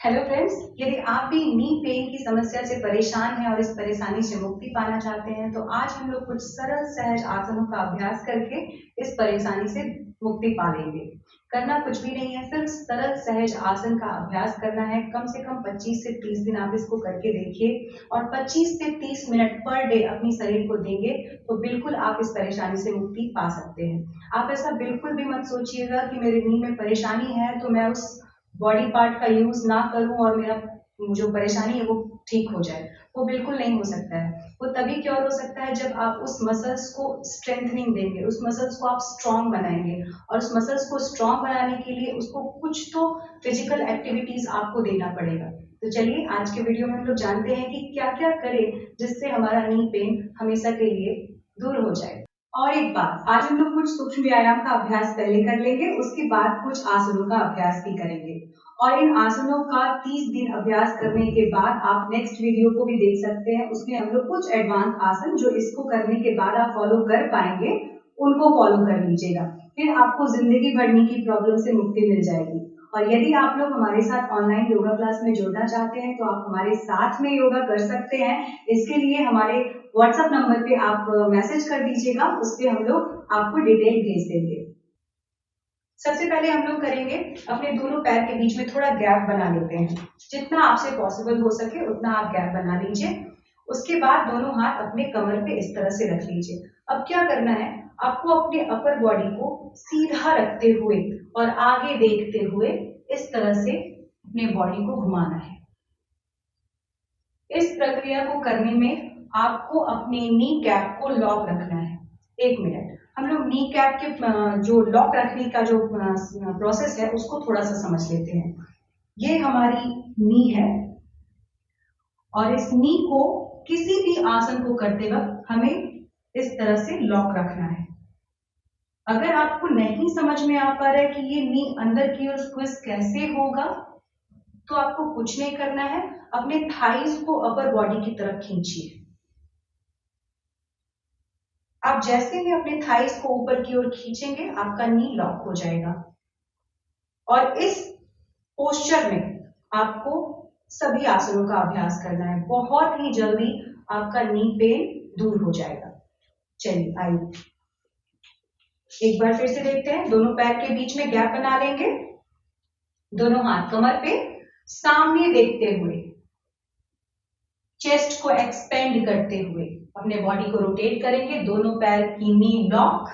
Hello friends, यदि आप भी नी पेन की समस्या से परेशान हैं और इस परेशानी से मुक्ति पाना चाहते हैं तो आज हम लोग कुछ सरल सहज आसनों का अभ्यास करके इस परेशानी से मुक्ति पा लेंगे। करना कुछ भी नहीं है, सिर्फ सरल सहज आसन का अभ्यास करना है। कम से कम 25 से 30 दिन आप इसको करके देखिए और 25 से 30 मिनट पर डे अपनी शरीर को देंगे तो बिल्कुल आप इस परेशानी से मुक्ति पा सकते हैं। आप ऐसा बिल्कुल भी मत सोचिएगा कि मेरे नी में परेशानी है तो मैं उस बॉडी पार्ट का यूज ना करूं और मेरा जो परेशानी है वो ठीक हो जाए। वो बिल्कुल नहीं हो सकता है। वो तभी क्योर हो सकता है जब आप उस मसल्स को स्ट्रेंथनिंग देंगे, उस मसल्स को आप स्ट्रांग बनाएंगे और उस मसल्स को स्ट्रांग बनाने के लिए उसको कुछ तो फिजिकल एक्टिविटीज आपको देना पड़ेगा। तो चलिए आज के वीडियो में हम लोग जानते हैं कि क्या क्या करें जिससे हमारा नी पेन हमेशा के लिए दूर हो जाए। और एक बात, आज हम लोग कुछ सूक्ष्म व्यायाम का अभ्यास पहले कर लेंगे, उसके बाद कुछ आसनों का अभ्यास भी करेंगे और इन आसनों का 30 दिन अभ्यास करने के बाद आप नेक्स्ट वीडियो को भी देख सकते हैं। उसमें हम लोग कुछ एडवांस आसन जो इसको करने के बाद आप फॉलो कर पाएंगे उनको फॉलो कर लीजिएगा। फिर आपको जिंदगी भर नी की प्रॉब्लम से मुक्ति मिल जाएगी। और यदि आप लोग हमारे साथ ऑनलाइन योगा क्लास में जुड़ना चाहते हैं तो आप हमारे साथ में योगा कर सकते हैं। इसके लिए हमारे व्हाट्सएप नंबर पे आप मैसेज कर दीजिएगा, उस पर हम लोग आपको डिटेल भेज देंगे। सबसे पहले हम लोग करेंगे, अपने दोनों पैर के बीच में थोड़ा गैप बना लेते हैं। जितना आपसे पॉसिबल हो सके उतना आप गैप बना लीजिए। उसके बाद दोनों हाथ अपने कमर पे इस तरह से रख लीजिए। अब क्या करना है, आपको अपने अपर बॉडी को सीधा रखते हुए और आगे देखते हुए इस तरह से अपने बॉडी को घुमाना है। इस प्रक्रिया को करने में आपको अपने नी कैप को लॉक रखना है। 1 मिनट, हम लोग नी कैप के जो लॉक रखने का जो प्रोसेस है उसको थोड़ा सा समझ लेते हैं। ये हमारी नी है और इस नी को किसी भी आसन को करते वक्त हमें इस तरह से लॉक रखना है। अगर आपको नहीं समझ में आ पा रहा है कि ये नी अंदर की ओर स्क्विज कैसे होगा तो आपको कुछ नहीं करना है, अपने थाइज को अपर बॉडी की तरफ खींचिए। आप जैसे ही अपने थाइस को ऊपर की ओर खींचेंगे आपका नी लॉक हो जाएगा और इस पोस्चर में आपको सभी आसनों का अभ्यास करना है। बहुत ही जल्दी आपका नी पेन दूर हो जाएगा। चलिए आइए एक बार फिर से देखते हैं। दोनों पैर के बीच में गैप बना लेंगे, दोनों हाथ कमर पे सामने देखते हुए, चेस्ट को एक्सपेंड करते हुए अपने बॉडी को रोटेट करेंगे। दोनों पैर की नी लॉक।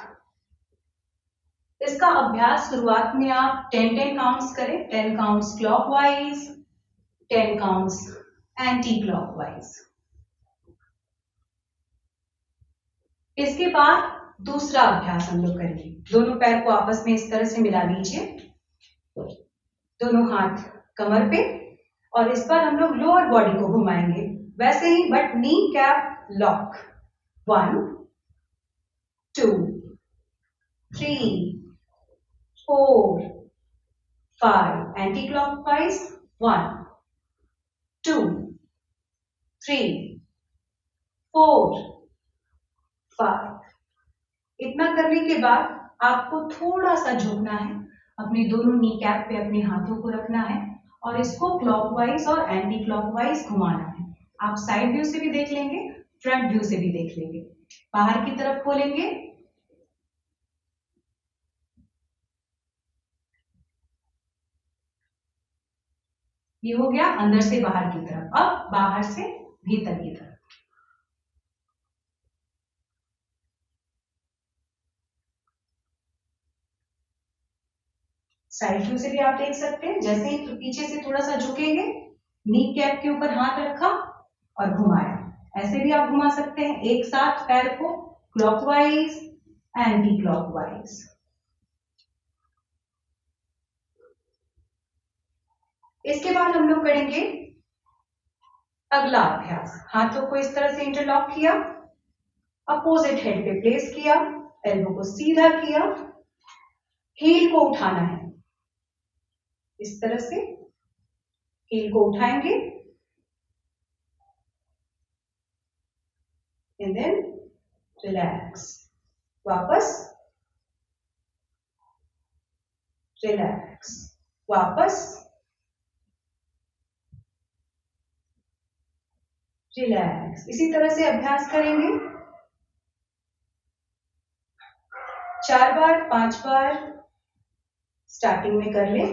इसका अभ्यास शुरुआत में आप 10 काउंट्स करें। 10 counts clockwise, 10 counts anti clockwise. इसके बाद दूसरा अभ्यास हम लोग करेंगे। दोनों पैर को आपस में इस तरह से मिला लीजिए, दोनों हाथ कमर पे और इस बार हम लोग लोअर बॉडी को घुमाएंगे वैसे ही, but knee cap lock. 1 2 3 4 5 anticlockwise. 1 2 3 4 5। इतना करने के बाद आपको थोड़ा सा झुकना है, अपने दोनों नी कैप पे अपने हाथों को रखना है और इसको क्लॉकवाइज और एंटी क्लॉकवाइज घुमाना है। आप साइड व्यू से भी देख लेंगे, फ्रंट व्यू से भी देख लेंगे। बाहर की तरफ खोलेंगे, ये हो गया अंदर से बाहर की तरफ। अब बाहर से भीतर की तरफ। साइड व्यू से भी आप देख सकते हैं। जैसे ही पीछे से थोड़ा सा झुकेंगे, नी कैप के ऊपर हाथ रखा और घुमाया। ऐसे भी आप घुमा सकते हैं एक साथ पैर को क्लॉकवाइज एंटी क्लॉकवाइज। इसके बाद हम लोग करेंगे अगला अभ्यास। हाथों को इस तरह से इंटरलॉक किया, अपोजिट हेड पे प्लेस किया, एल्बो को सीधा किया, हील को उठाना है। इस तरह से हील को उठाएंगे एंड देन रिलैक्स, वापस रिलैक्स, वापस रिलैक्स। इसी तरह से अभ्यास करेंगे 4 बार 5 बार स्टार्टिंग में कर लें,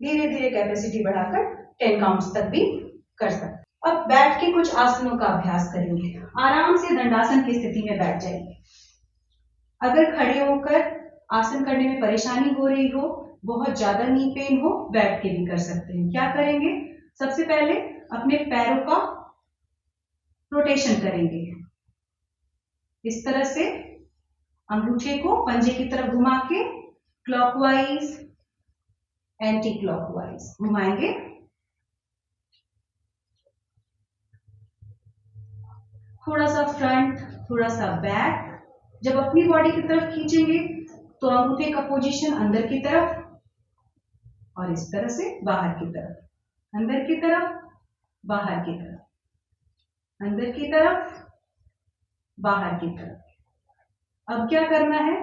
धीरे धीरे कैपेसिटी बढ़ाकर 10 काउंट्स तक भी कर सकते हैं। अब बैठ के कुछ आसनों का अभ्यास करेंगे। आराम से दंडासन की स्थिति में बैठ जाइए। अगर खड़े होकर आसन करने में परेशानी हो रही हो, बहुत ज्यादा नी पेन हो, बैठ के भी कर सकते हैं। क्या करेंगे, सबसे पहले अपने पैरों का रोटेशन करेंगे। इस तरह से अंगूठे को पंजे की तरफ घुमा के क्लॉकवाइज एंटी क्लॉकवाइज घुमाएंगे। थोड़ा सा फ्रंट, थोड़ा सा बैक। जब अपनी बॉडी की तरफ खींचेंगे तो अंगूठे का पोजीशन अंदर की तरफ और इस तरह से बाहर की तरफ, अंदर की तरफ, बाहर की तरफ, अंदर की तरफ, बाहर की तरफ। अब क्या करना है,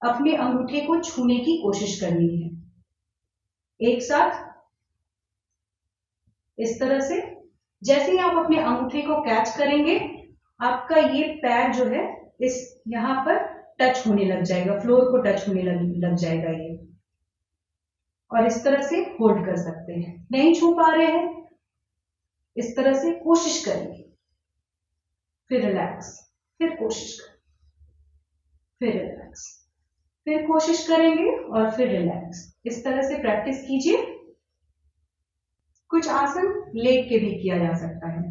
अपने अंगूठे को छूने की कोशिश करनी है एक साथ, इस तरह से। जैसे ही आप अपने अंगूठे को कैच करेंगे, आपका ये पैर जो है इस यहां पर टच होने लग जाएगा, फ्लोर को टच होने लग जाएगा ये, और इस तरह से होल्ड कर सकते हैं। नहीं छू पा रहे हैं, इस तरह से कोशिश करेंगे, फिर रिलैक्स, फिर कोशिश करें, फिर रिलैक्स, फिर कोशिश करेंगे और फिर रिलैक्स। इस तरह से प्रैक्टिस कीजिए। कुछ आसन लेट के भी किया जा सकता है।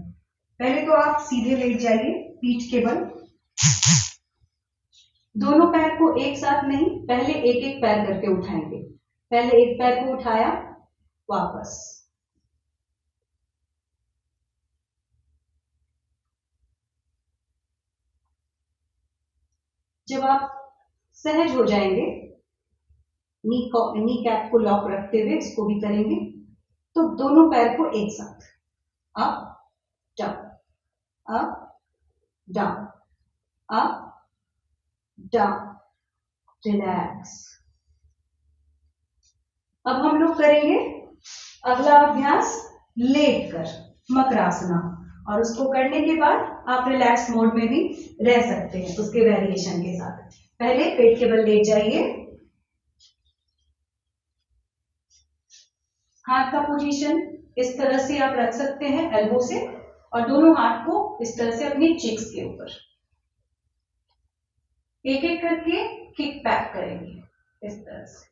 पहले तो आप सीधे लेट जाइए, पीठ के बल, दोनों पैर को एक साथ नहीं, पहले एक एक पैर करके उठाएंगे। पहले एक पैर को उठाया, वापस, जब आप सहज हो जाएंगे, नी कैप को लॉक रखते हुए इसको भी करेंगे, तो दोनों पैर को एक साथ up down, up down, up down, relax. अब हम लोग करेंगे अगला अभ्यास लेट कर, मकरासना, और उसको करने के बाद आप रिलैक्स मोड में भी रह सकते हैं उसके वेरिएशन के साथ। पहले पेट के बल लेट जाइए, हाथ का पोजीशन इस तरह से आप रख सकते हैं एल्बो से, और दोनों हाथ को इस तरह से अपनी चिक्स के ऊपर, एक एक करके किक बैक करेंगे इस तरह से।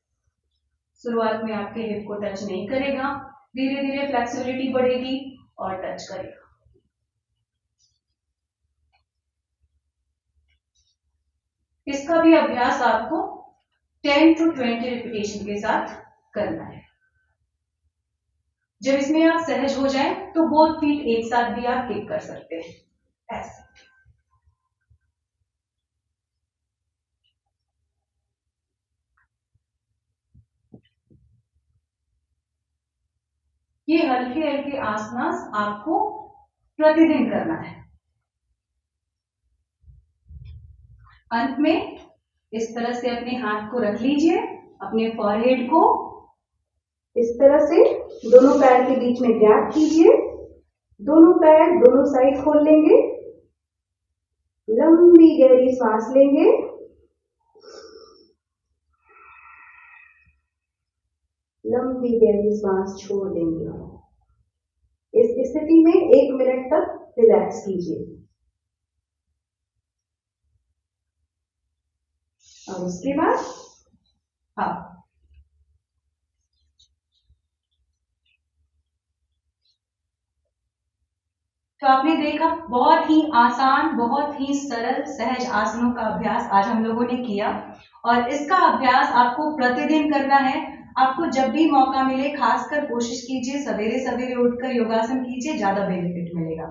शुरुआत में आपके हिप को टच नहीं करेगा, धीरे धीरे फ्लेक्सिबिलिटी बढ़ेगी और टच करेगा। इसका भी अभ्यास आपको 10 to 20 रिपीटेशन के साथ करना है। जब इसमें आप सहज हो जाएं तो बोथ फीट एक साथ भी आप किक कर सकते हैं, ऐसे। ये हल्के हल्के आसनास आपको प्रतिदिन करना है। अंत में इस तरह से अपने हाथ को रख लीजिए, अपने फॉरहेड को इस तरह से दोनों पैर के बीच में गैप कीजिए, दोनों पैर दोनों साइड खोल लेंगे, लंबी गहरी सांस लेंगे, लंबी गहरी सांस छोड़ देंगे। इस स्थिति में 1 मिनट तक रिलैक्स कीजिए, और उसके बाद आप तो आपने देखा, बहुत ही आसान, बहुत ही सरल सहज आसनों का अभ्यास आज हम लोगों ने किया, और इसका अभ्यास आपको प्रतिदिन करना है। आपको जब भी मौका मिले, खासकर कोशिश कीजिए सवेरे सवेरे उठकर योगासन कीजिए, ज्यादा बेनिफिट मिलेगा।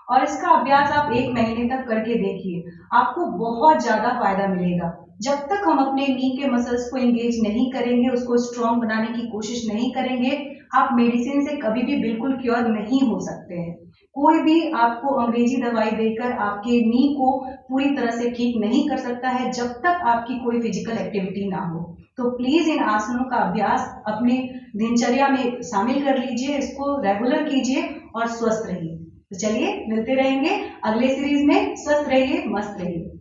और इसका अभ्यास आप 1 महीने तक करके देखिए, आपको बहुत ज्यादा फायदा मिलेगा। जब तक हम अपने नी के मसल्स को एंगेज नहीं करेंगे, उसको स्ट्रॉन्ग बनाने की कोशिश नहीं करेंगे, आप मेडिसिन से कभी भी बिल्कुल क्योर नहीं हो सकते हैं। कोई भी आपको अंग्रेजी दवाई देकर आपके नी को पूरी तरह से ठीक नहीं कर सकता है, जब तक आपकी कोई फिजिकल एक्टिविटी ना हो। तो प्लीज इन आसनों का अभ्यास अपने दिनचर्या में शामिल कर लीजिए, इसको रेगुलर कीजिए और स्वस्थ रहिए। तो चलिए मिलते रहेंगे अगले सीरीज में। स्वस्थ रहिए, मस्त रहिए।